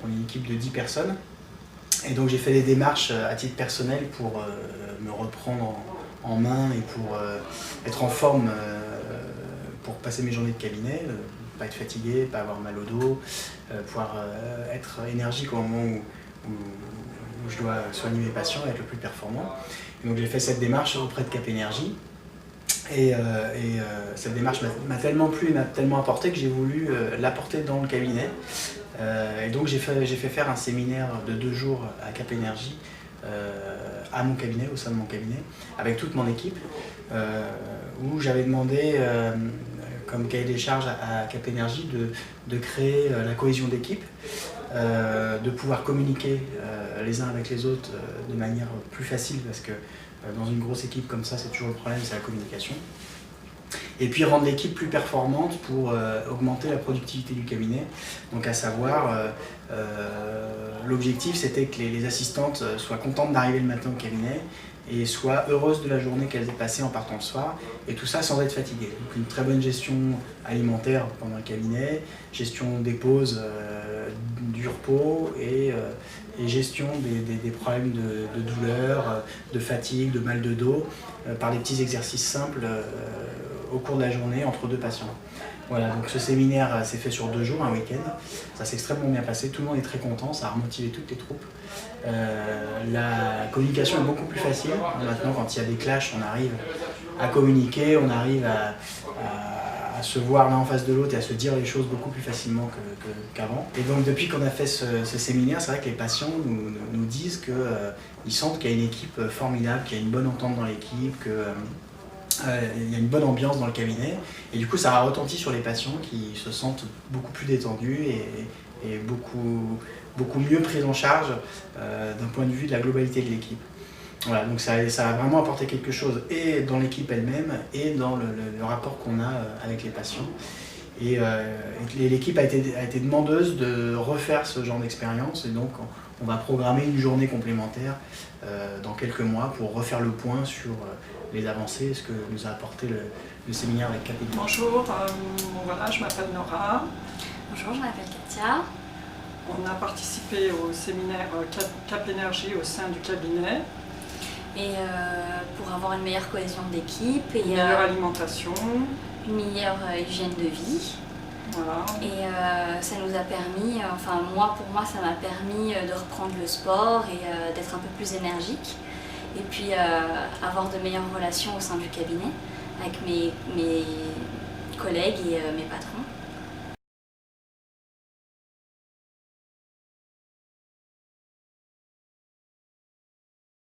on est une équipe de 10 personnes. Et donc j'ai fait des démarches à titre personnel pour me reprendre en main et pour être en forme pour passer mes journées de cabinet, pas être fatigué, pas avoir mal au dos, pouvoir être énergique au moment où je dois soigner mes patients et être le plus performant. Et donc j'ai fait cette démarche auprès de Cap Énergie. Et cette démarche m'a tellement plu et m'a tellement apporté que j'ai voulu l'apporter dans le cabinet. Et donc j'ai fait faire un séminaire de 2 jours à Cap Énergie, à mon cabinet, au sein de mon cabinet, avec toute mon équipe, où j'avais demandé comme cahier des charges à Cap Énergie de créer la cohésion d'équipe, de pouvoir communiquer les uns avec les autres de manière plus facile, parce que dans une grosse équipe comme ça, c'est toujours le problème, c'est la communication. Et puis rendre l'équipe plus performante pour augmenter la productivité du cabinet. Donc à savoir, l'objectif c'était que les assistantes soient contentes d'arriver le matin au cabinet et soient heureuses de la journée qu'elles aient passée en partant le soir, et tout ça sans être fatiguées. Donc une très bonne gestion alimentaire pendant le cabinet, gestion des pauses, du repos et gestion des problèmes de douleur, de fatigue, de mal de dos, par des petits exercices simples au cours de la journée entre 2 patients. Voilà, donc ce séminaire s'est fait sur 2 jours, un week-end. Ça s'est extrêmement bien passé, tout le monde est très content, ça a remotivé toutes les troupes. La communication est beaucoup plus facile. Maintenant, quand il y a des clashs, on arrive à communiquer, on arrive à se voir l'un en face de l'autre et à se dire les choses beaucoup plus facilement qu'avant. Et donc depuis qu'on a fait ce séminaire, c'est vrai que les patients nous disent qu'ils sentent qu'il y a une équipe formidable, qu'il y a une bonne entente dans l'équipe, il y a une bonne ambiance dans le cabinet, et du coup ça a retenti sur les patients qui se sentent beaucoup plus détendus et beaucoup mieux pris en charge d'un point de vue de la globalité de l'équipe. Voilà, donc ça a vraiment apporté quelque chose, et dans l'équipe elle-même, et dans le rapport qu'on a avec les patients. Et l'équipe a été demandeuse de refaire ce genre d'expérience, et donc on va programmer une journée complémentaire dans quelques mois pour refaire le point sur les avancées, ce que nous a apporté le séminaire avec Cap Énergie. Bonjour, voilà, je m'appelle Nora. Bonjour, je m'appelle Katia. On a participé au séminaire Cap Énergie au sein du cabinet. Et pour avoir une meilleure cohésion d'équipe, et une meilleure alimentation, une meilleure hygiène de vie. Voilà. Et ça nous a permis, enfin pour moi ça m'a permis de reprendre le sport et d'être un peu plus énergique. Et puis avoir de meilleures relations au sein du cabinet avec mes collègues et mes patrons.